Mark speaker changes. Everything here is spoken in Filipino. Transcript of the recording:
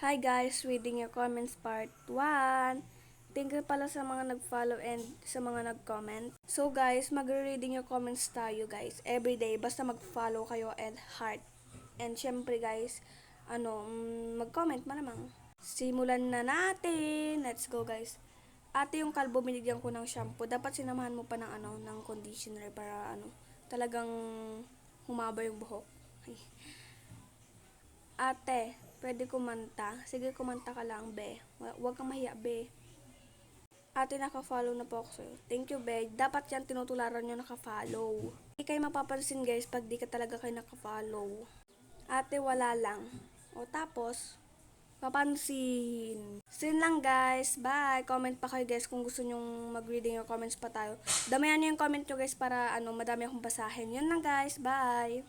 Speaker 1: Hi guys, reading your comments part 1. Thank you pala sa mga nag-follow and sa mga nag-comment. So guys, magre-reading your comments tayo guys. Everyday, basta mag-follow kayo and heart. And syempre guys, mag-comment malamang. Simulan na natin. Let's go guys. Ate, yung kalbo binigyan ko ng shampoo. Dapat sinamahan mo pa ng conditioner para talagang humaba yung buhok. Ay. Ate, pwede kumanta? Sige, kumanta ka lang, be. Huwag kang mahiya, be. Ate, naka-follow na po ako sa'yo. Thank you, be. Dapat yan tinutularan nyo naka-follow. Hindi kayo mapapansin, guys, pag di ka talaga kayo naka-follow. Ate, wala lang. O, tapos, papansin. Sin lang, guys. Bye. Comment pa kayo, guys, kung gusto nyong mag-reading your comments pa tayo. Damayan nyo yung comment nyo, guys, para madami akong basahin. Yun lang, guys. Bye.